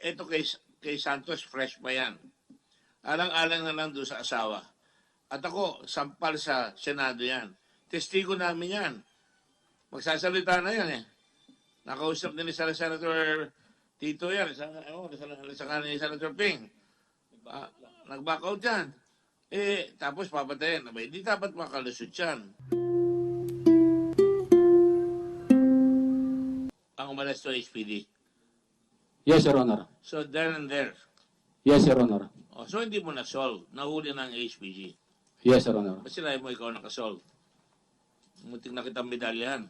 Ito kay Santos, fresh pa yan. Alang-alang na lang doon sa asawa. At ako, sampal sa Senado yan. Testigo namin yan. Magsasalita na yan eh. Nakausap din ni Senator Tito yan. Sa kanin ni Senator Ping. Nag-back out yan. Tapos papatayin. Hindi dapat makalusot yan. Ang umalas to HPD. Yes, Your Honor. So, there and there. Yes, Your Honor. So, hindi mo na-solve. Nahuli ng HPG. Yes, Your Honor. Ba't sinabi mo ikaw nakasolve? Muntik na kitang medalyahan.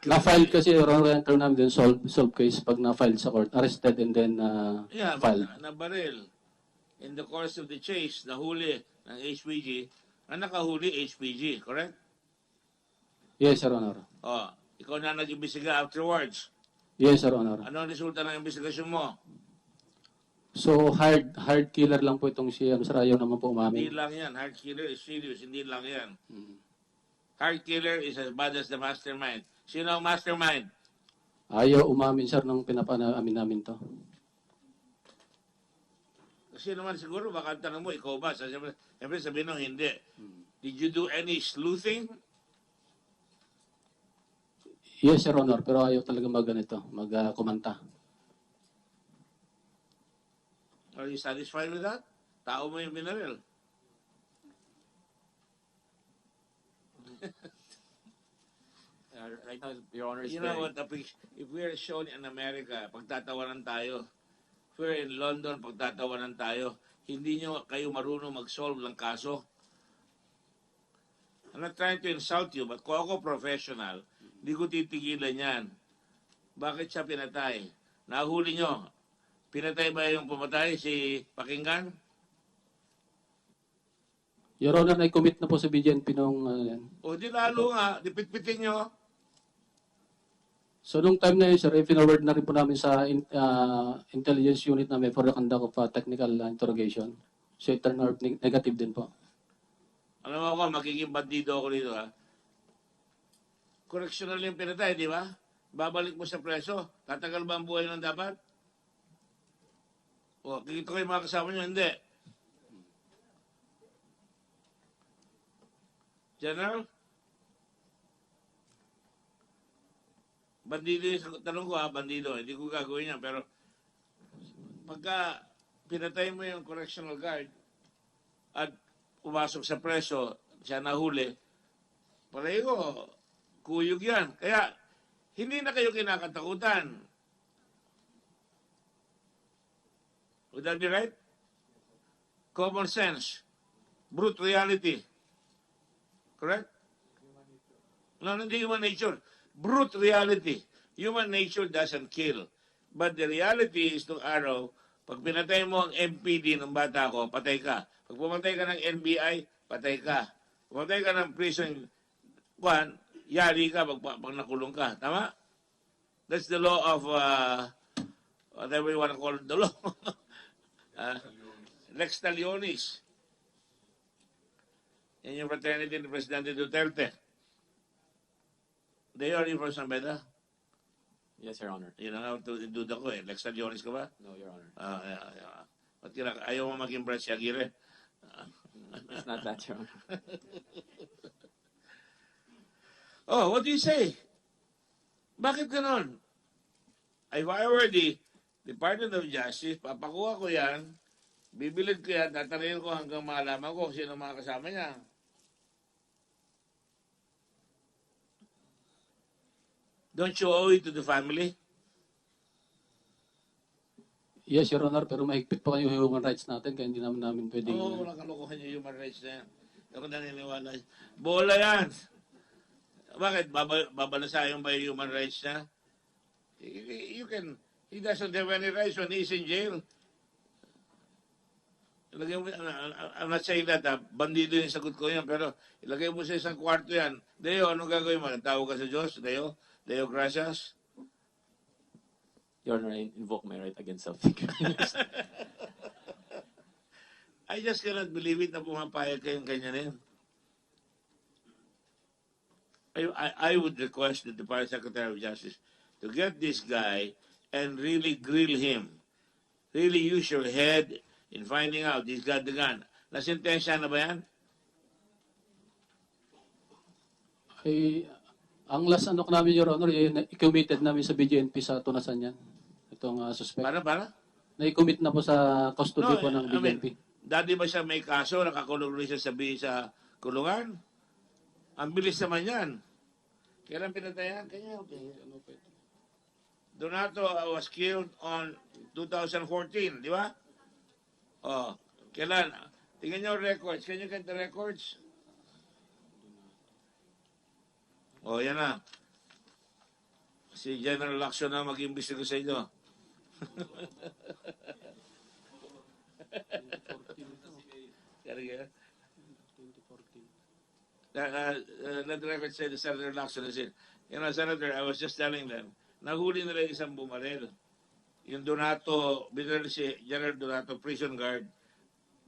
Na-file kasi, Your Honor, enter namin din solve case pag na-file sa court. Arrested and then filed. Nabaril. In the course of the chase, nahuli ng HPG. Ang nakahuli, HPG, correct? Yes, Your Honor. Ikaw na nag-imbestiga afterwards. Yes, Your Honor. Ano ang resulta ng investigasyon mo? So, hard killer lang po itong si sir, ayaw naman po umamin. Hindi lang yan. Hard killer is serious. Hindi lang yan. Hard killer is as bad as the mastermind. Sino ang mastermind? Ayaw umamin, sir, nung pinapanamin namin to. Kasi naman siguro, baka tanong mo, ikaw ba? Siyempre sabihin nung hindi. Did you do any sleuthing? Yes, Your Honor, pero ayaw talaga kumanta. Are you satisfied with that? Tao mo yung binaril. Right now, Your Honor, is you know what? If we're shown in America, pagtatawanan tayo. If we're in London, pagtatawanan tayo. Hindi nyo kayo marunong mag-solve ng kaso. I'm not trying to insult you, but kung ako professional, hindi ko titigilan yan. Bakit siya pinatay? Nahuli nyo. Pinatay ba yung pumatay, si Pakinggan? Your Honor, na-commit na po sa BJNP nung yan. O di lalo nga, dipit-pitin nyo. So, nung time na yun, sir, i-forward na rin po namin sa intelligence unit namin for the conduct of technical interrogation. So, it turned out negative din po. Alam mo ako, magiging bandido ako dito, ha? Correctional yung pinatay, di ba? Babalik mo sa preso. Tatagal ba ang buhay ng dapat? O, kikita ko yung mga kasama nyo, hindi. General? Bandido yung tanong ko, ha? Bandido. Hindi ko gagawin yan, pero pagka pinatay mo yung correctional guard at pumasok sa preso, siya nahuli, pareho, kuyog yan. Kaya, hindi na kayo kinakatakutan. Would that be right? Common sense. Brute reality. Correct? No, hindi human nature. Brute reality. Human nature doesn't kill. But the reality is, nung araw, pag pinatay mo ang MPD ng bata ko, patay ka. Pag pumatay ka ng NBI, patay ka. Pumatay ka ng prison, yari ka pag nakulong ka. Tama? That's the law of, whatever you want to call it, the law. Lex Talionis. Yan yung fraternity ni President Duterte. They are information beda. Yes, Your Honor. Yun ang duda ko eh. Lex Talionis ka ba? No, Your Honor. Ba't ayaw mo maging Brad Siagire? It's not that, Your Honor. Oh, what do you say? Bakit ganon? If I were the Department of Justice, papakuha ko yan, bibilid ko yan, tatarihin ko hanggang malaman ko sino mga kasama niya. Don't you owe it to the family? Yes, Your Honor, pero mahigpit pa kayo yung human rights natin, kaya hindi namin pwedeng... Oo, walang kalokohan yung human rights na yan. Ako naniniwala. Bola yan. Bakit? Babalasayan ba yung human rights na? He doesn't have any rights when he's in jail. Ilagay mo, I'm not saying that, bandido yung sagot ko yan, pero ilagay mo sa isang kwarto yan. Deo, anong gagawin mo? Tawag ka sa Diyos? Deo, gracias. Your Honor, I invoke my right against self-defense. I just cannot believe it na pumapayag kayong ganyan. I would request the Department Secretary of Justice to get this guy and really grill him. Really use your head in finding out he's got the gun. Nasintensya na ba yan? Ay, ang last ano ko namin, Your Honor, i-committed namin sa BJNP sa tunasan yan. Itong suspect. Para? Na-commit na po sa custody po ng BJNP. Dati ba siya may kaso, nakakulong rin siya sa kulungan? Ang bilis naman yan. Kailan pinatayan? Kanya, okay. Donato was killed on 2014, di ba? Oh, kailan? Tingnan niyo records. Can you get the records? Oh, yan na. Si General Lacson na mag-imbestiga sa inyo. Let the record say the Senator Lacson is in. Senator, I was just telling them, nahuli nila isang bumarel. Yung Donato, binaril si General Donato, prison guard.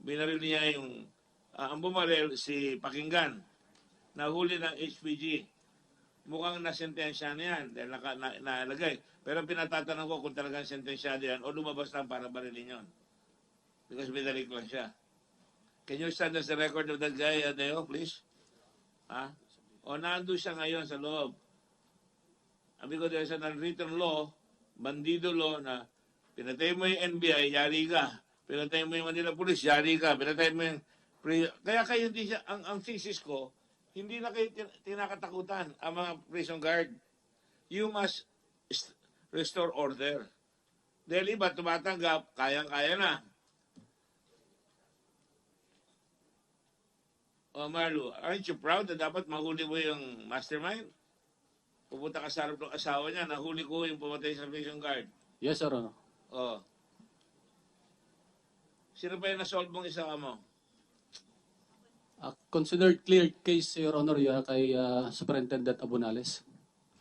Binaril niya yung, ang bumarel si Pakinggan. Nahuli ng HPG. Mukhang nasentensya na yan dahil nalagay. Pero pinatatanong ko kung talagang sentensyado yan o lumabas lang para barilin yun. Because binalik lang siya. Can you stand as the record of that guy, Adeo, please? O nandun siya ngayon sa loob. Because there's an unwritten law, bandido law, na pinatay mo yung NBI, yari ka. Pinatay mo yung Manila Police, yari ka. Pinatay mo yung... Kaya kayo hindi siya... Ang thesis ko, hindi na kayo tinakatakutan ang mga prison guard. You must restore order. Dahil iba tumatanggap, kayang-kaya na. O Marlo, aren't you proud na dapat mahuli mo yung mastermind? Pupunta ka sa harap ng asawa niya, nahuli ko yung pumatay sa prison guard. Yes, Your Honor. Oh. Sino pa yung nasolve mong isa ka mo? Considered clear case, Your Honor, kay Superintendent Abunales.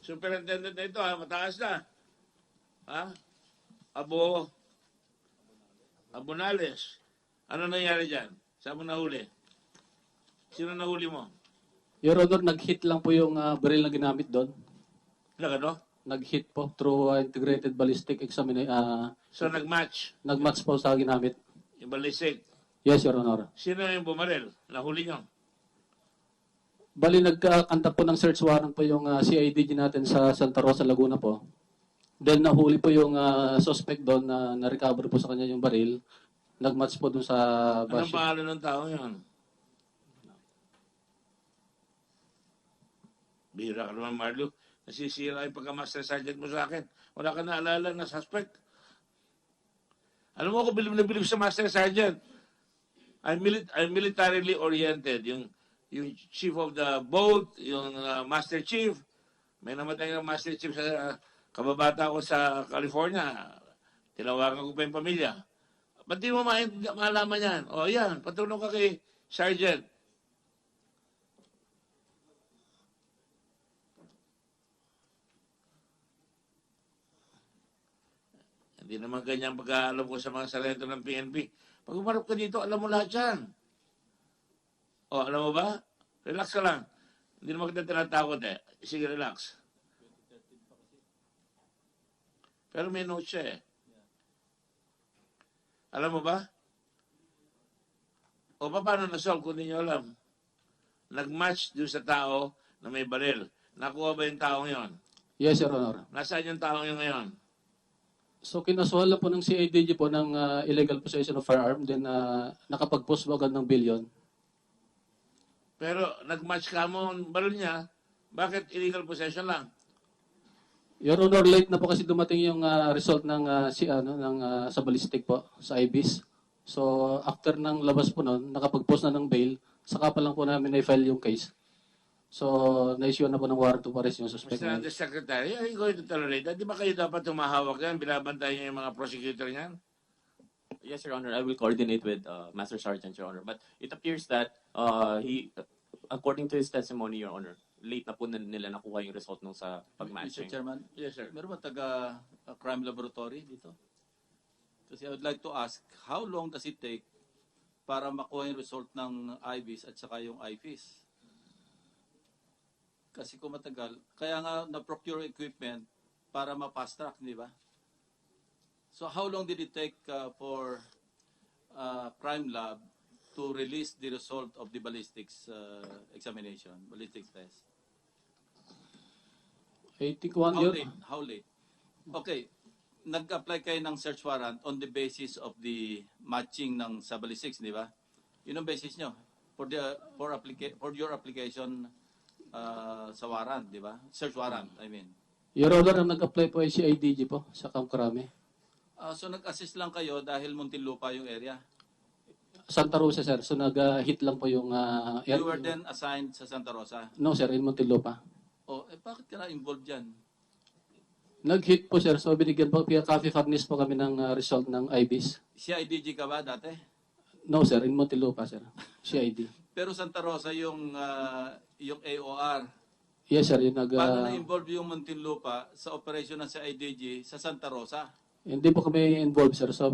Superintendent na ito, mataas na. Abunales. Ano nangyari dyan? Saan mo nahuli? Sino nahuli mo? Your Honor, nag-hit lang po yung baril na ginamit doon. Ano? Nag-hit po through integrated ballistic examination. So nag-match? Nag-match po sa ginamit. Yung ballistic? Yes, Your Honor. Sino yung bumaril? Nahuli nyo? Bali, nagkakanta po ng search warrant po yung CIDG natin sa Santa Rosa, Laguna po. Then nahuli po yung suspect doon na na-recover po sa kanya yung baril. Nag-match po doon sa Anong pangalan ng tao yun? Bihira ka naman, Marlo. Nasisira yung pagka-master sergeant mo sa akin. Wala ka naalala na suspect. Alam mo ako, bilib na bilib sa master sergeant. I'm militarily oriented. Yung chief of the boat, yung master chief. May namatay ng master chief sa kababata ko sa California. Tinawagan ko pa yung pamilya. Ba't di mo malaman yan? O yan, patulong ka kay sergeant. Hindi naman ganyan pagkaalam ko sa mga sarento ng PNP. Pag umarap ka dito, alam mo lahat yan. O, alam mo ba? Relax ka lang. Hindi naman kita tinatakot eh. Sige, relax. Pero may note siya eh. Alam mo ba? O, paano na-solve kung hindi nyo alam? Nag-match doon sa tao na may baril. Nakuha ba yung taong yon? Yes, Your Honor. Nasaan yung taong yun ngayon? So, kinasuhan lang po ng CIDG po ng illegal possession of firearm. Then, nakapag-post po agad ng billion. Pero, nag-match ka mo ang baril niya. Bakit illegal possession lang? Your Honor, late na po kasi dumating yung result ng sa ballistic po, sa IBIS. So, after ng labas po nun, nakapag-post na ng bail, saka pa lang po namin na-file yung case. So, na-issue na po ng warrant to arrest yung suspect. Mr. Undersecretary, are you going to tolerate that? Di ba kayo dapat tumahawak yan? Binabantay niyo yung mga prosecutor niyan? Yes, Your Honor. I will coordinate with Master Sergeant, Your Honor. But it appears that he, according to his testimony, Your Honor, late na po nila nakuha yung result nung sa pag-matching. Mr. Chairman, Yes, sir. meron ba taga-crime laboratory dito? Kasi I would like to ask, how long does it take para makuha yung result ng IBIS at saka yung IFIS? Kasi kung matagal, kaya nga na-procure equipment para ma-fast track, di ba? So how long did it take for crime lab to release the result of the ballistics examination, ballistics test? I think 1 How year. late? How late? Okay, nag-apply kayo ng search warrant on the basis of the matching ng sa ballistics, di ba? Yun ang basis nyo for your application sa warrant, di ba? Search warrant, I mean. Your Honor, ang nag-apply po ay CIDG po sa Camp Crame. So nag-assist lang kayo dahil Muntinlupa yung area. Santa Rosa, sir. So nag-hit lang po yung... You were then assigned sa Santa Rosa. No, sir. In Muntinlupa. Oh, bakit ka na involved dyan? Nag-hit po, sir. So binigyan po, coffee furnace po kami ng result ng IBIS. CIDG ka ba dati? No, sir. In Muntinlupa, sir. CID. Pero Santa Rosa yung AOR. Yes, sir. Yung Paano na-involve yung Muntinlupa sa operation ng CIDG sa Santa Rosa? Hindi po kami involved, sir. So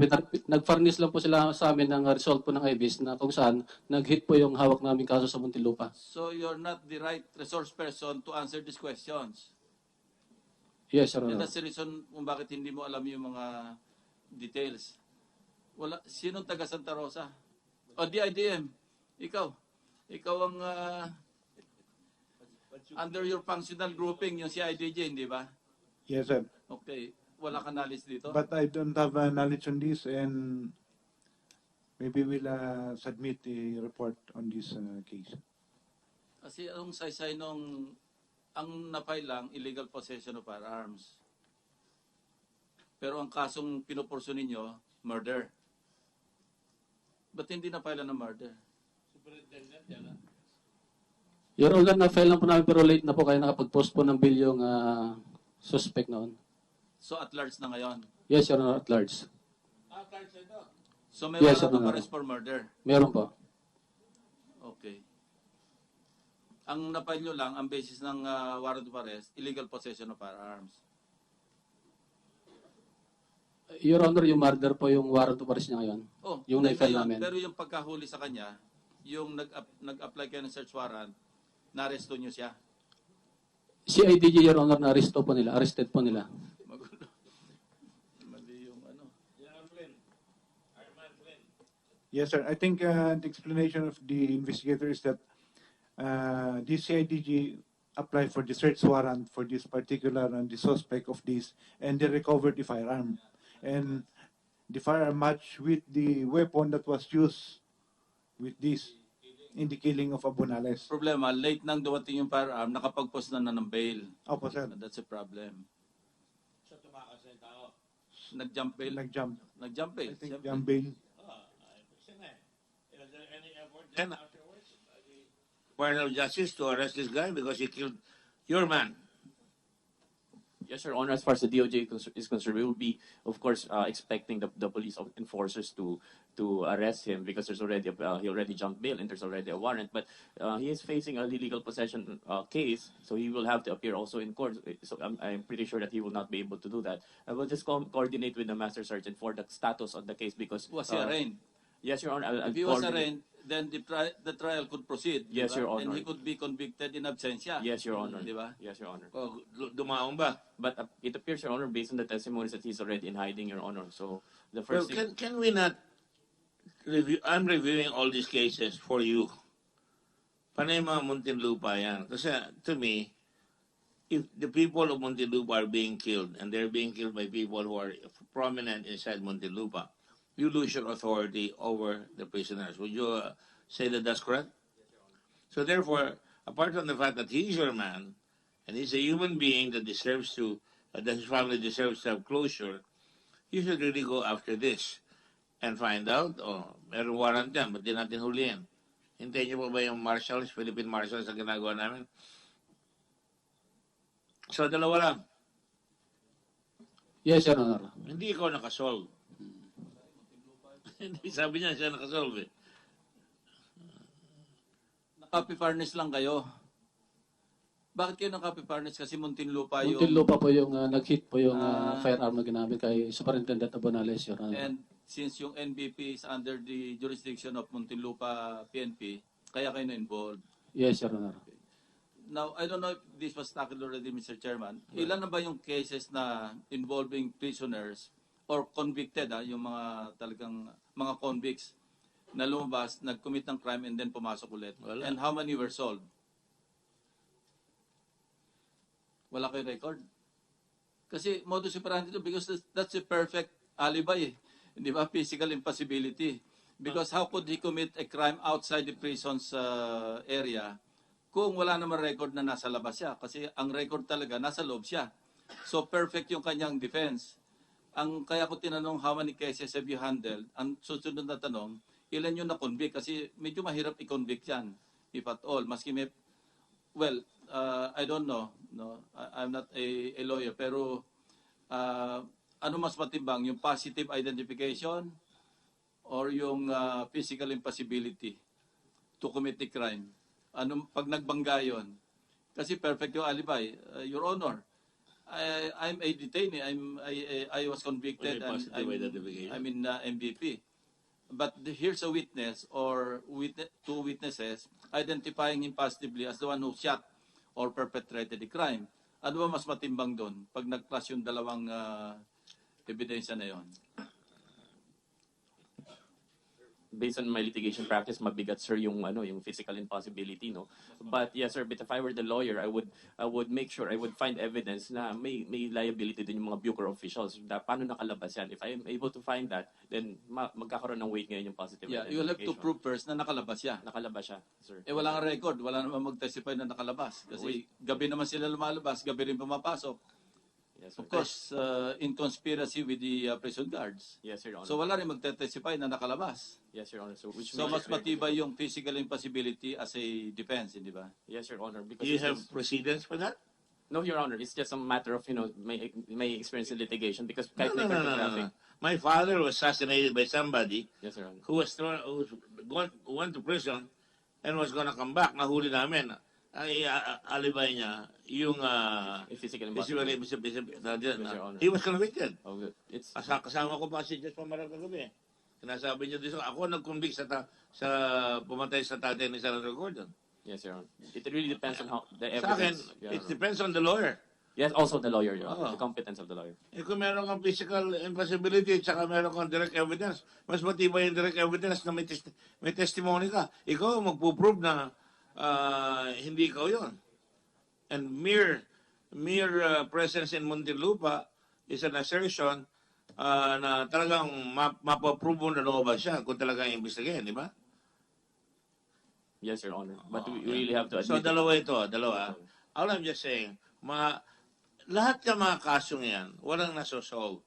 nag-furnish lang po sila sa amin ng result po ng IBIS na kung saan nag-hit po yung hawak namin kaso sa Muntinlupa. So you're not the right resource person to answer these questions. Yes, sir. And that's the reason kung bakit hindi mo alam yung mga details. Wala, sinong taga Santa Rosa? O DIDM, ikaw ang under your functional grouping, yung CIDG, hindi ba? Yes, sir. Okay, wala ka knowledge dito? But I don't have knowledge on this, and maybe we'll submit a report on this case. Kasi ang saysay nung, ang napay lang, illegal possession of firearms. Pero ang kasong pinupurso ninyo, murder. Ba't hindi napay lang ng murder? Your Honor, na-file lang po namin pero late na po kaya nakapag-post po ng bill yung suspect noon. So at large na ngayon. Yes, Your Honor, at large. So may Yes, warrant of Your Honor. arrest for murder. Meron po. Okay. Ang napay nyo lang, ang basis ng warrant of arrest, illegal possession of firearms. Your Honor, yung murder po yung warrant of arrest niya ngayon. Oh, Yung na-file ngayon, namin. Pero yung pagkahuli sa kanya, yung nag-apply kayo ng search warrant, na-arresto nyo siya. CIDG, Your Honor, na-arresto po nila. Arrested po nila. Magulo. Mali yung ano. Yes, sir. I think the explanation of the investigator is that the CIDG applied for the search warrant for this particular and the suspect of this, and they recovered the firearm. And the firearm matched with the weapon that was used with this in the killing of Abunales. Problema, late nang dumating yung firearm, nakapag-post na ng bail. Opo, sir. That's a problem. Nag-jump bail? Nag-jump. Nag-jump bail. I think Siyempre. jump bail. Then afterwards, final justice to arrest this guy because he killed your man. Yes, Your Honor. As far as the DOJ is concerned, we will be, of course, expecting the police enforcers to arrest him because there's already he already jumped bail and there's already a warrant. But he is facing a illegal possession case, so he will have to appear also in court. So I'm pretty sure that he will not be able to do that. I will just coordinate with the Master Sergeant for the status of the case because Was he arraigned? Yes, Your Honor. If he was arraigned, then the trial could proceed. Yes, di ba? Your Honor. And he could be convicted in absentia. Yes, Your Honor. Di ba? Yes, Your Honor. Oh, dumaong ba? But it appears, Your Honor, based on the testimonies that he's already in hiding, Your Honor. So the Well, first thing. can we not review? I'm reviewing all these cases for you. Panay mga Muntinlupa yan. Kasi to me, if the people of Muntinlupa are being killed and they're being killed by people who are prominent inside Muntinlupa, you lose your authority over the prisoners. Would you say that that's correct? So therefore, apart from the fact that he's your man and he's a human being that deserves to, that his family deserves to have closure, you should really go after this and find out, meron warrant yan, ba't di natin huliin? Hintayin niyo pa ba yung marshals, Philippine marshals na ginagawa namin? So, dalawa lang. Yes, Your Honor. Hindi ikaw nakasolve. Hindi, sabi niya siya nakasolve eh. Naka-copy furnace lang kayo. Bakit kayo naka-copy furnace? Kasi Muntinlupa yung... Muntinlupa po yung nag-hit po yung firearm na ginamit kay Superintendent Abonales, Your Honor. And since yung NBP is under the jurisdiction of Muntinlupa PNP, kaya kayo na-involved. Yes, Your Honor. Now, I don't know if this was tackled already, Mr. Chairman. Ilan na ba yung cases na involving prisoners or convicted, yung mga talagang mga convicts na lumabas, nag-commit ng crime and then pumasok ulit? Wala. And how many were solved? Wala kayong record? Kasi modus operandi ito because that's a perfect alibi. Di ba? Physical impossibility. Because how could he commit a crime outside the prison's area kung wala naman record na nasa labas siya? Kasi ang record talaga, nasa loob siya. So perfect yung kanyang defense. Ang kaya ko tinanong, how many cases have you handled? Ang susunod na tanong, ilan yung na-convict? Kasi medyo mahirap i-convict yan, if at all. Maski may, well, I don't know. No, I'm not a lawyer. Pero ano mas matimbang? Yung positive identification or yung physical impossibility to commit the crime? Ano pag nagbangga yun? Kasi perfect yung alibi. Your Honor, I'm a detainee. I was convicted and I'm in MVP. But here's a witness or two witnesses identifying him positively as the one who shot or perpetrated the crime. Ano ba mas matimbang doon pag nag-clash yung dalawang ebidensya na yon? Based on my litigation practice, mabigat, sir, yung physical impossibility, no. But yes, sir, but if I were the lawyer, I would make sure I would find evidence na may liability din yung mga Bucor officials. Paano nakalabas yan? If I am able to find that, then magkakaroon ng weight ngayon yung positive identification. You'll have to prove first na nakalabas siya. Nakalabas siya, sir. Wala nga record, wala naman mag-testify na nakalabas. Kasi gabi naman sila lumalabas, gabi rin pumapasok. Yes, sir. Of course, in conspiracy with the prison guards. Yes, Your Honor. So wala rin magte-testify na nakalabas. Yes, Your Honor. So Mas matibay yung physical impossibility as a defense, hindi ba? Yes, Your Honor. Because Do you have precedents for that? No, Your Honor. It's just a matter of my experience in litigation because No. My father was assassinated by somebody Yes, Your Honor. who went to prison and was gonna come back. Nahuli namin. Ay alibay niya yung Physical he was convicted. Oh, it's Kasama ko pa si Judge Pamarang kagabi. Sinasabi niya dito, ako nag-convict sa pumatay sa tatay ni Senator Gordon. yes, Your Honor. It really depends on how the Sa akin, evidence. Your it Honor. depends on the lawyer. Yes, also the lawyer, Your Honor. Oo. The competence of the lawyer. Kung meron kang physical impossibility at saka meron kang direct evidence, mas matibay yung direct evidence na may testimony ka. Ikaw magpuprove na hindi ikaw yun. And mere presence in Muntinlupa is an assertion na talagang mapaprove mo na lumabas siya kung talagang imbestigahin, di ba? Yes, Your Honor. But we really have to admit. So dalawa. All I'm just saying, lahat ng mga kasong yan, walang nasosolve.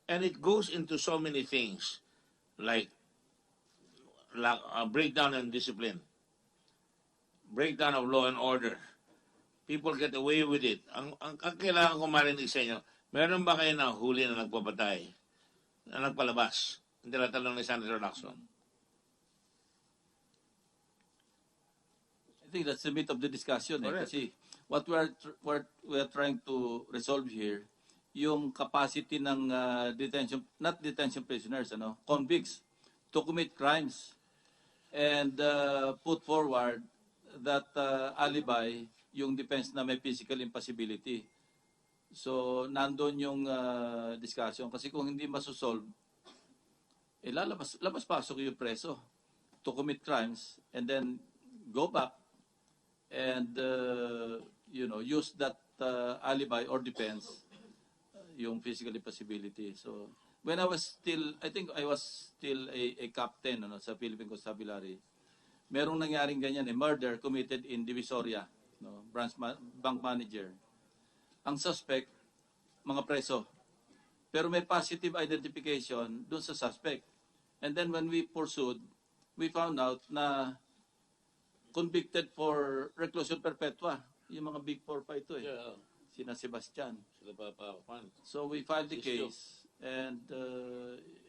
And it goes into so many things, like breakdown in discipline, breakdown of law and order. People get away with it. Ang kailangan ko marinig sa inyo, meron ba kayo na huli na nagpapatay, na nagpalabas? Hindi na tanong ni Senator Lacson. I think that's the meat of the discussion. Correct. Kasi what we are trying to resolve here, yung capacity ng not detention prisoners, convicts to commit crimes and put forward that alibi yung defense na may physical impossibility. So, nandun yung discussion. Kasi kung hindi masosolve, labas-pasok yung preso to commit crimes and then go back and use that alibi or defense yung physical impossibility. So when I think I was still a captain sa Philippine Constabulary, merong nangyaring ganyan, murder committed in Divisoria, bank manager. Ang suspect, mga preso. Pero may positive identification dun sa suspect. And then when we pursued, we found out na convicted for reclusion perpetua. Yung mga big four pa ito Yeah. Sina Sebastian. Sila papakuan. So we filed the case and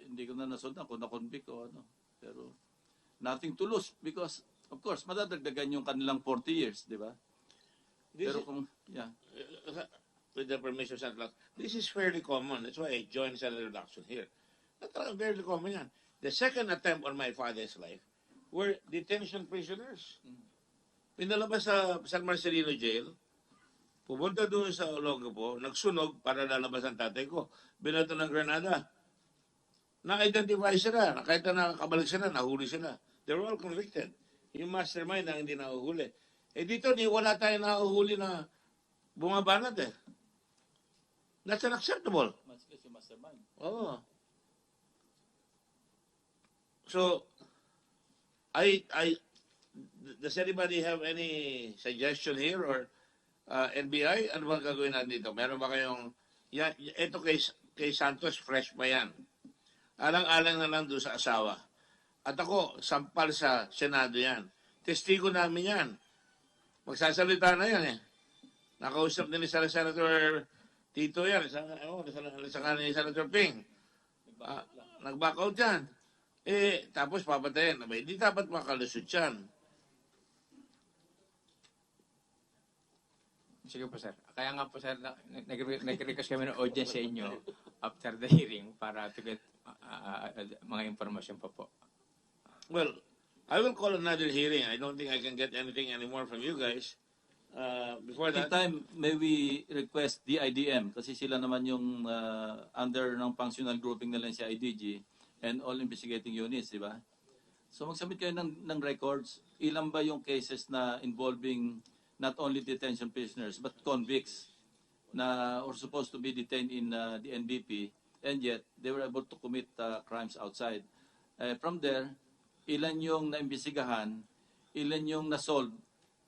hindi ko na nasundan kung na-convict o ano. Pero nothing to lose because, of course, madadagdagan yung kanilang 40 years, di ba? Pero kung, With the permission of Senator Lacson, this is fairly common. That's why I joined Senator Lacson here. Fairly common yan. The second attempt on my father's life were detention prisoners. Pinalabas sa San Marcelino Jail, pumunta doon sa Olongapo, nagsunog para lalabas ang tatay ko. Binato ng granada. Na-identify sila, kahit na nakakabalik sila, nahuli sila. They were all convicted. Yung mastermind ang hindi nahuhuli. Eh dito, wala tayong nahuhuli na bumabanat eh. That's unacceptable. Mas kasi mastermind. Oh. So, does anybody have any suggestion here or NBI? Ano bang gagawin natin dito? Meron ba kayong, ito kay Santos, fresh pa yan. Alang-alang na lang doon sa asawa. At ako, sampal sa Senado yan. Testigo namin yan. Magsasalita na yan eh. Nakausap din ni Senator Tito yan. Sa ni Senator Ping. Nag-back out yan. Eh, tapos papatayin. Hindi dapat makalusot yan. Sige po, sir. Kaya nga po, sir, nag-request kami ng audience sa inyo after the hearing para to get mga information pa po. Well, I will call another hearing. I don't think I can get anything anymore from you guys. Before that, Meantime, may we request DIDM kasi sila naman yung under ng functional grouping nila si IDG and all investigating units, di ba? So mag-submit kayo ng records. Ilan ba yung cases na involving not only detention prisoners but convicts na are supposed to be detained in the NBP and yet they were able to commit crimes outside. From there, ilan yung naimbestigahan, ilan yung na-solve,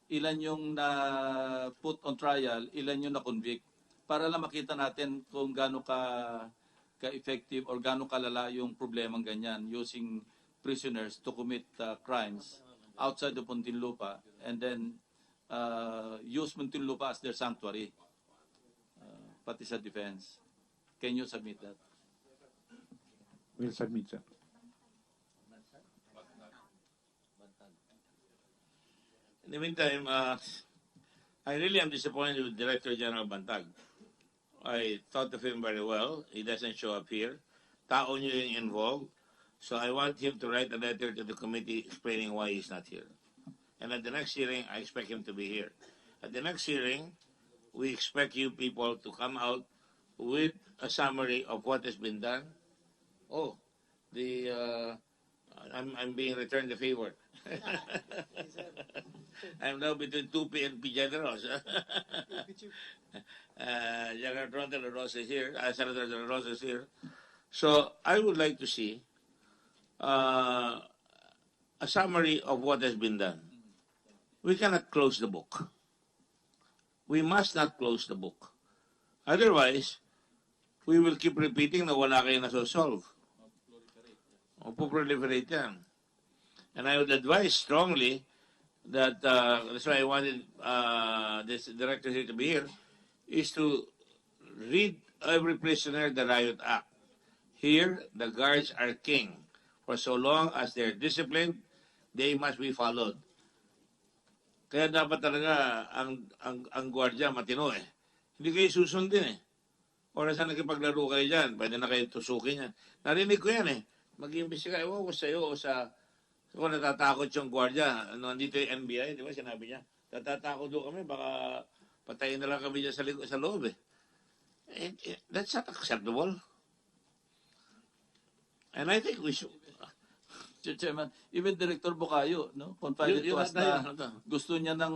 ilan yung na-put on trial, ilan yung na-convict, para lang makita natin kung gaano ka-effective or gaano kalala yung problemang ganyan using prisoners to commit crimes outside of Muntinlupa and then use Muntinlupa as their sanctuary, pati sa defense. Can you submit that? We'll submit, sir. in the meantime, I really am disappointed with Director General Bantag. I thought of him very well. He doesn't show up here. Tao niyo yung involved. So I want him to write a letter to the committee explaining why he's not here. And at the next hearing, I expect him to be here. At the next hearing, we expect you people to come out with a summary of what has been done. Oh, I'm being returned the favor. I'm now between two PNP generals. General Tronte De Rosa is here. Senator De Rosa is here. So I would like to see a summary of what has been done. We cannot close the book. We must not close the book. Otherwise, we will keep repeating na wala kayo nasosolve. O proliferate yan. And I would advise strongly that, that's why I wanted this director here to be here, is to read every prisoner the Riot Act. Here, the guards are king. For so long as they're disciplined, they must be followed. Kaya dapat talaga ang gwardiya matino eh. Hindi kayo susundin eh. Oras na nakipaglaro kayo dyan, pwede na kayo tusukin yan. Narinig ko yan eh. Mag-iimbestiga, ewan ko sa'yo o sa... Kung natatakot yung gwardiya, nandito yung NBI, di ba sinabi niya? Natatakot doon kami, baka patayin na lang kami dyan sa loob eh. That's not acceptable. And I think we should... Chairman, even Director Bukayo, no? Confided to us na gusto niya nang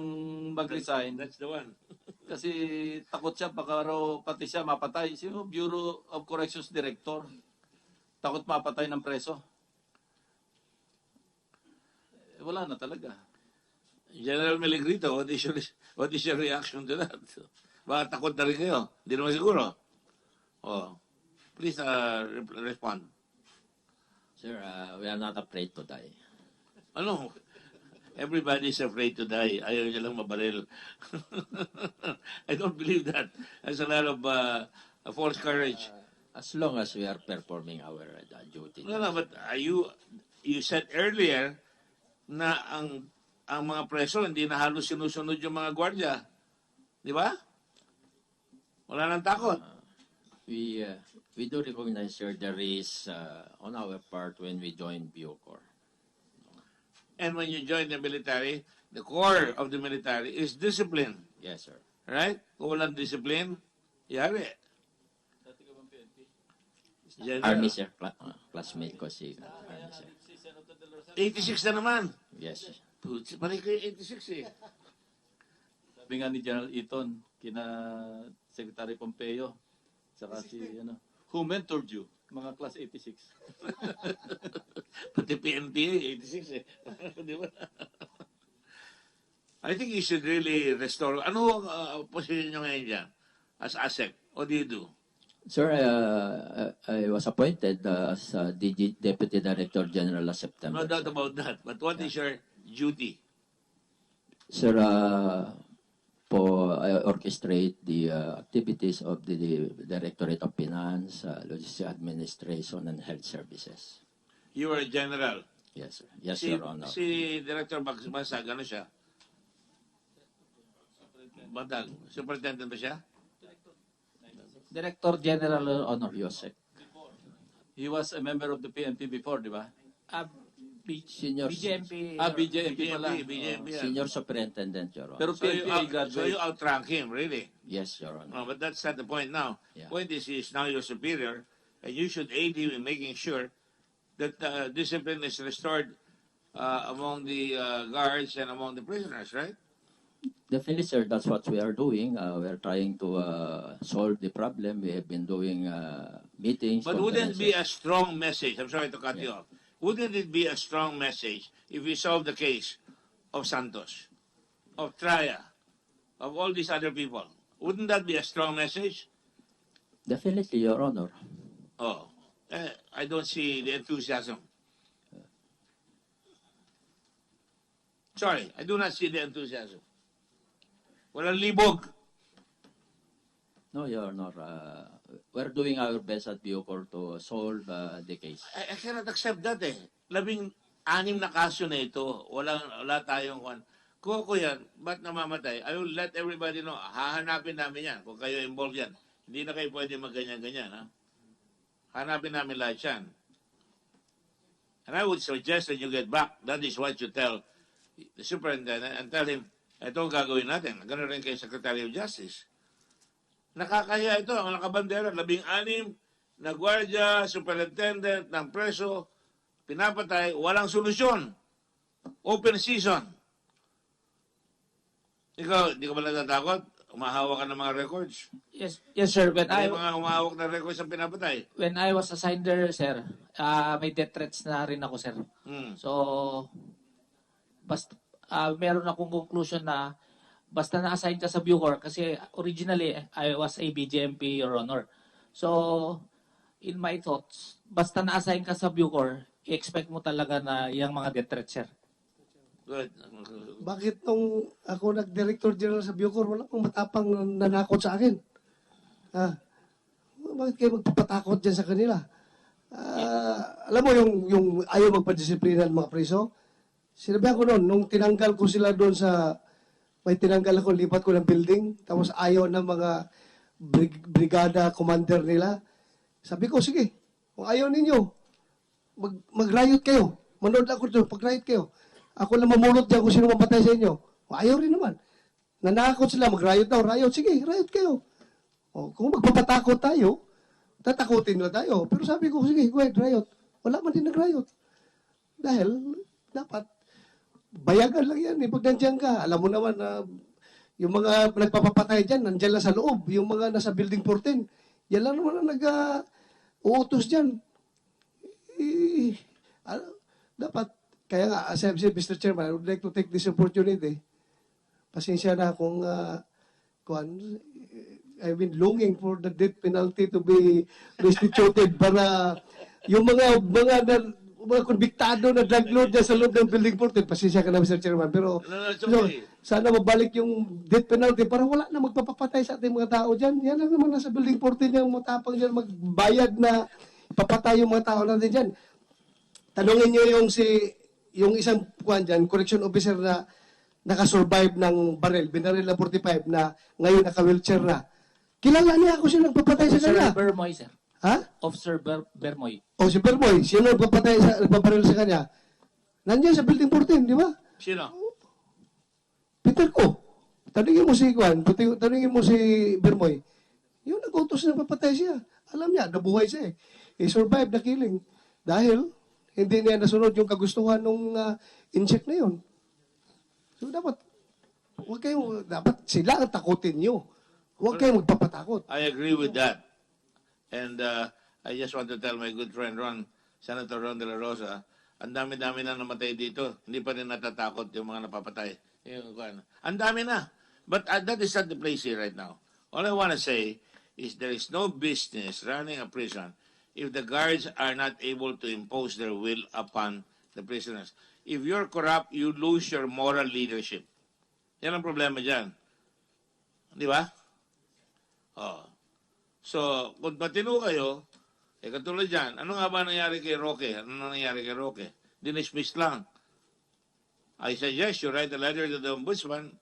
mag-resign. That's the one. Kasi takot siya, baka raw pati siya mapatay. Sino? Bureau of Corrections Director. Takot mapatay ng preso. Wala na talaga. General Meligrito, what is your reaction to that? Baka takot na rin kayo. Hindi naman siguro. Oh. Please respond. Sir, we are not afraid to die. Ano? Everybody is afraid to die. Ayaw niya lang mabaril. I don't believe that. There's a lot of false courage. As long as we are performing our duty. No, but you said earlier na ang mga preso hindi na halos sinusunod yung mga gwardiya. Di ba? Wala nang takot. We do recognize, sir, there is on our part when we join BOC. And when you join the military, the core of the military is discipline. Yes, sir. Right? Kung walang discipline, yari. Army, sir. Classmate ko si Army, sir. 86 na naman. Yes, sir. Putz, balik kayo 86 eh. Sabi nga ni General Eaton, kina Secretary Pompeo, saka si, who mentored you? Mga class 86. Pati PNP 86 eh. Di ba? I think you should really restore. Ano ang position nyo ngayon dyan? As ASEC? What do you do? Sir, I was appointed as Deputy Director General last September. No doubt about that. But what is your duty? Sir, I orchestrate the activities of the Directorate of Finance, Logistics Administration, and Health Services. You are a general. Yes, sir. Yes, Si, Your Honor. si Director Basag, ano siya? Batag. Superintendent ba siya? Director General Honor. Yosek. He was a member of the PNP before, di ba? Senior, BJMP. BJMP pala. BJMP. Senior Superintendent, Your Honor. Pero So PNP you, graduate. so you outrank him, really? Yes, Your Honor. No, but that's not the point now. Yeah. Point is, he is now your superior, and you should aid him in making sure that discipline is restored among the guards and among the prisoners, right? Definitely, sir. That's what we are doing. We are trying to solve the problem. We have been doing meetings. But wouldn't it be conferences. a strong message? I'm sorry to cut you off. Wouldn't it be a strong message if we solve the case of Santos, of Traya, of all these other people? Wouldn't that be a strong message? Definitely, Your Honor. Oh, I don't see the enthusiasm. Sorry, I do not see the enthusiasm. Walang libog. No, Your Honor. We're doing our best at BOC to solve the case. I cannot accept that eh. 16 na kaso na ito. Wala tayong kwan. Kung ako yan, ba't namamatay? I will let everybody know. Hahanapin namin yan kung kayo involved yan. Hindi na kayo pwede magganyan-ganyan. Ha? Hanapin namin lahat yan. And I would suggest that you get back. That is what you tell the superintendent and tell him, ito ang gagawin natin. Ganoon rin kay Secretary of Justice. Nakakaya ito, ang nakabandera, 16 na gwardiya, superintendent ng preso, pinapatay, walang solusyon. Open season. Ikaw, di ka ba natatakot? Umahawak ka ng mga records. Yes, sir. When May mga umahawak na records ang pinapatay. when I was assigned there, sir, may death threats na rin ako, sir. So, basta meron akong conclusion na basta na-assign ka sa Bucor kasi originally I was a BJMP, Your Honor. So, in my thoughts, basta na-assign ka sa Bucor, i-expect mo talaga na yung mga death threats, sir. Good. Bakit nung ako nag-director general sa Bucor, wala pong matapang nanakot sa akin? Bakit kayo magpapatakot dyan sa kanila? Alam mo yung ayaw magpadisiplina ng mga preso? Sinabihan ko noon, nung tinanggal ko sila doon sa, may tinanggal ako, lipat ko ng building, tapos ayaw ng mga brigada commander nila. Sabi ko, sige, kung ayaw ninyo, mag-riot kayo. Manood ako doon, pag-riot kayo. Ako lang mamulot dyan kung sino mamatay sa inyo. O, ayaw rin naman. Nanakot sila, mag-riot daw, riot. Sige, riot kayo. O, kung magpapatakot tayo, tatakutin nila tayo. Pero sabi ko, sige, go ahead, riot. Wala man din nag-riot. Dahil, dapat, bayagan lang yan. Pag nandiyan ka, alam mo naman na yung mga nagpapapatay dyan, nandiyan lang sa loob. Yung mga nasa building 14, yan lang naman ang nag-uutos dyan. Dapat, kaya nga, as I've said, Mr. Chairman, I would like to take this opportunity. Pasensya na kung I've been longing for the death penalty to be restituted para yung mga konbiktado na drug lord dyan sa loob ng building 14. Pasensya ka na, Mr. Chairman. Pero sana mabalik yung death penalty para wala na magpapapatay sa ating mga tao dyan. Yan lang naman nasa building 14 yung matapang dyan magbayad na papatay yung mga tao natin dyan. Tanungin nyo yung isang dyan, correction officer na nakasurvive ng barrel, binaril na 45 na ngayon naka-wheelchair na. Kilala niya ako siya nagpapatay sa kanya. Officer Bermoy, sir. Ha? Officer Bermoy. O si Bermoy, sino nagpabaril sa kanya? Nandiyan sa building 14, di ba? Sino? Twitter ko. Tanungin mo si Juan, tanungin mo si Bermoy. Yung nag-utos na papatay siya. Alam niya, nabuhay siya eh. He survived the killing. Dahil, hindi niya nasunod yung kagustuhan ng insect na yun. So, dapat sila ang takutin nyo. Huwag kayong magpapatakot. I agree with that. And I just want to tell my good friend Senator Ron De La Rosa, ang dami-dami na namatay dito. Hindi pa rin natatakot yung mga napapatay. Ang dami na. But that is not the place here right now. All I want to say is there is no business running a prison if the guards are not able to impose their will upon the prisoners. If you're corrupt, you lose your moral leadership. Yan ang problema dyan. Di ba? Oh. So, kung matino kayo, katulad dyan, ano nga ba nangyari kay Roque? Ano nangyari kay Roque? Dinismiss lang. I suggest you write a letter to the ombudsman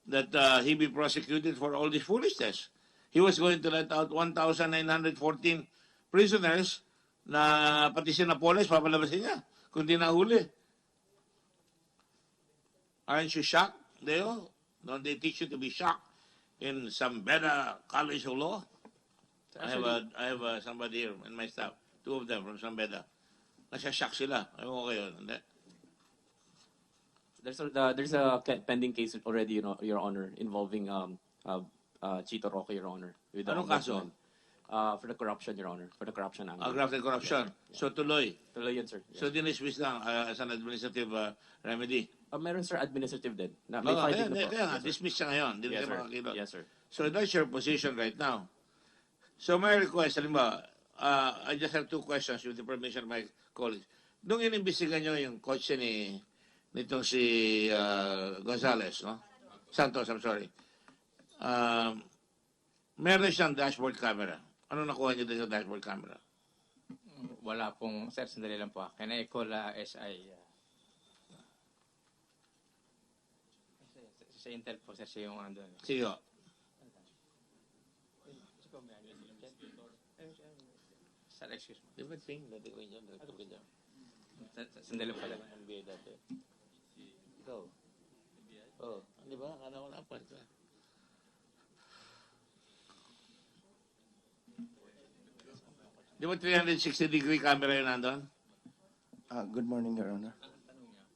that he be prosecuted for all this foolishness. He was going to let out 1,914 prisoners na pati si Napoles, papalabasin niya kung di nahuli. Aren't you shocked, Deo? Don't they teach you to be shocked in some better college of law? I have somebody here in my staff, 2 of them from Sambeda. Nasya-shock sila. Ayaw ko kayo. Hindi. There's a pending case already, Your Honor, involving Chito Roque, Your Honor. With the Anong kaso? For the corruption, Your Honor. For the corruption angle. Graft and corruption. So tuloy. Tuloy yan, sir. Yes. So dinismiss lang as an administrative remedy. Meron, sir, administrative din. May finding na po. Kaya nga, dismiss siya ngayon. Hindi Yes, na sir. makakilot. Yes, sir. So that's your position right now. So my request, halimbawa, I just have 2 questions with the permission of my colleagues. Nung inimbestigan nyo yung coach nitong si Gonzales, no? Santos, I'm sorry. Meron siyang dashboard camera. Ano nakuha niyo doon sa dashboard camera? Wala pong, sir, sandali lang po. Can I call SI? Sa Intel po, sir, siya yung andun. Sige. Sir, excuse me. Di ba ting? Dati ko yun. Sandali pala. Ikaw. Oh, di ba? Akala ko na pa. Di ba 360-degree camera yun nandun? Good morning, Your Honor.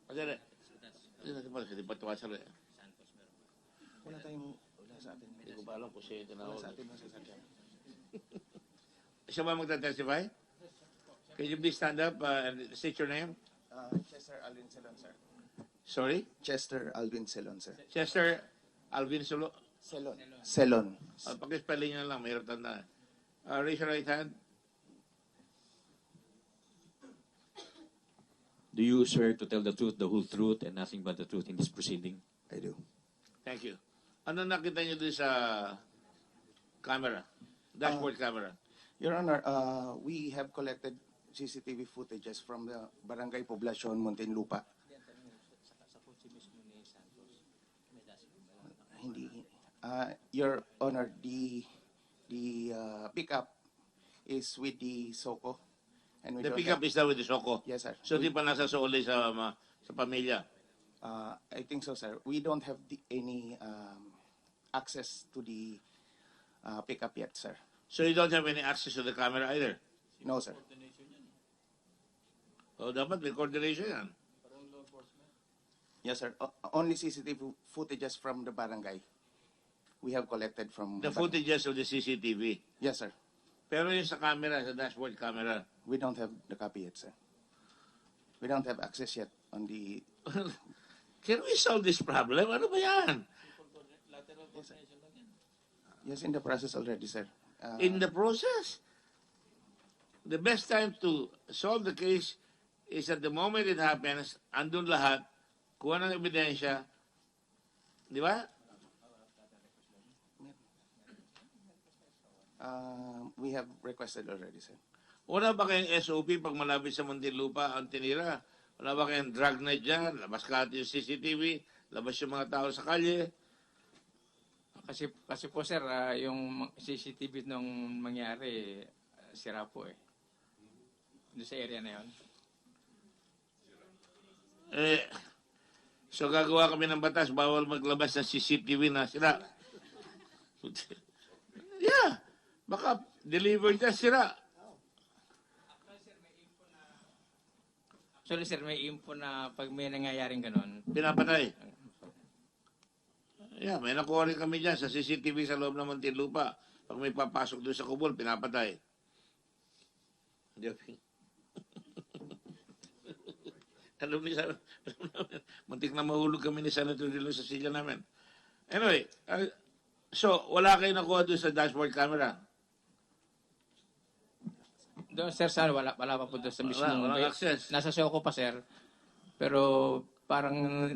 Pagkari. Hindi pa tuwa sila. Wala sa atin. Hindi ko ba alam kung siya yung tinawag. Wala sa atin, nasa sakyan. Siya ba magta-testify? Can you please stand up and state your name? Chester Alvin Celon, sir. Sorry? Chester Alvin Celon, sir. Chester Alvin Solo. Celon. Celon. Pag-spelling nyo lang, mahirap tanda. Raise your right hand. Do you swear to tell the truth, the whole truth, and nothing but the truth in this proceeding? I do. Thank you. Ano nakita nyo doon sa camera? Dashboard camera. Your Honor, we have collected CCTV footages from the Barangay Poblacion, Muntinlupa. Hindi. Your Honor, the pickup is with the SOCO. And we The don't pickup have- is daw with the SOCO. Yes, sir. So di pa nasa soli sa pamilya. I think so, sir. We don't have any access to the pickup yet, sir. So you don't have any access to the camera either? No, sir. O dapat may coordination yan. Yes, sir. Only CCTV footages from the barangay. We have collected from The footages of the CCTV. Yes, sir. Pero yung sa camera, sa dashboard camera, We don't have the copy yet, sir. We don't have access yet on the... can we solve this problem? Ano ba yan? Yes, in the process already, sir. In the process, the best time to solve the case is at the moment it happens, andun lahat, kuha ng ebidensya, di ba? We have requested already, sir. Wala ba kayong SOP pag malapit sa Muntinlupa ang tinira? Wala ba kayong dragnet dyan? Labas ka yung CCTV, labas yung mga tao sa kalye. Kasi po, sir, yung CCTV nung mangyari, sira po eh. Doon sa area na yun. So gagawa kami ng batas, bawal maglabas ng CCTV na sira. Yeah. Baka delivered na sira. Actually, sir, may info na pag may nangyayaring ganun, Pinapatay. Yeah, may nakuha rin kami dyan sa CCTV sa loob ng Muntinlupa. Pag may papasok doon sa kubol, pinapatay. Alam ni Senator, muntik na mahulog kami ni Senator Dilo sa silya namin. Anyway, so wala kayo nakuha doon sa dashboard camera? doon, sir, sir, wala pa po doon sa mismo. Wala access. Nasa show ko pa, sir. Pero parang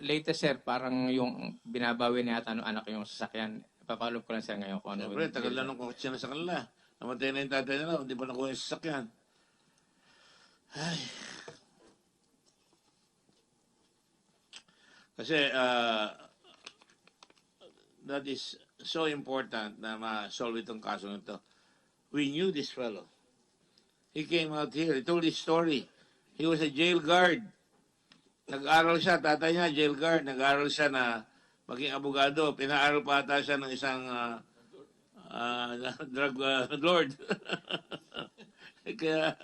latest, sir, parang yung binabawi niya ata ng anak yung sasakyan. Papalop ko lang, sir, ngayon kung ano. Siyempre, tagal na nung kotse na sa kanila. Namatay na yung tatay nila, hindi pa nakuha yung sasakyan. Ay. Kasi, that is so important na ma-solve itong kaso nito. We knew this fellow. He came out here. He told his story. He was a jail guard. Nag-aral siya, tatay niya, jail guard. Nag-aral siya na maging abogado. Pinaaral pa ata siya ng isang drug lord. Kaya,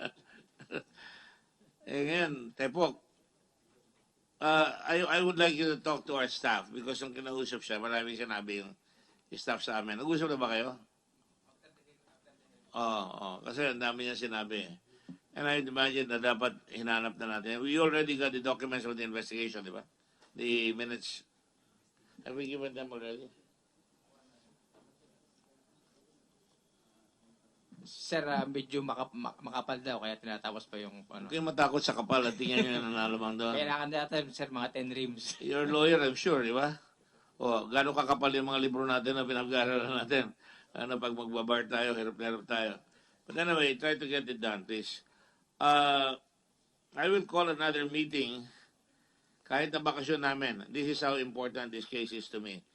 ngayon, Tepok, I would like you to talk to our staff because nung kinausap siya, maraming sinabi yung staff sa amin. Nag-usap na ba kayo? Oo, kasi ang dami niya sinabi. And I imagine na dapat hinanap na natin. We already got the documents of the investigation, di ba? The minutes. Have we given them already? Sir, medyo makapal daw, kaya tinatapos pa yung ano. Huwag kayong matakot sa kapal at tingnan nyo yung nanalamang doon. Kailangan natin, sir, mga 10 rims. You're a lawyer, I'm sure, di ba? O, gano'ng kakapal yung mga libro natin na pinag-aaralan natin. Ano, pag magbabar tayo, hirap tayo. But anyway, try to get it done, please. I will call another meeting kahit na bakasyon namin. This is how important this case is to me.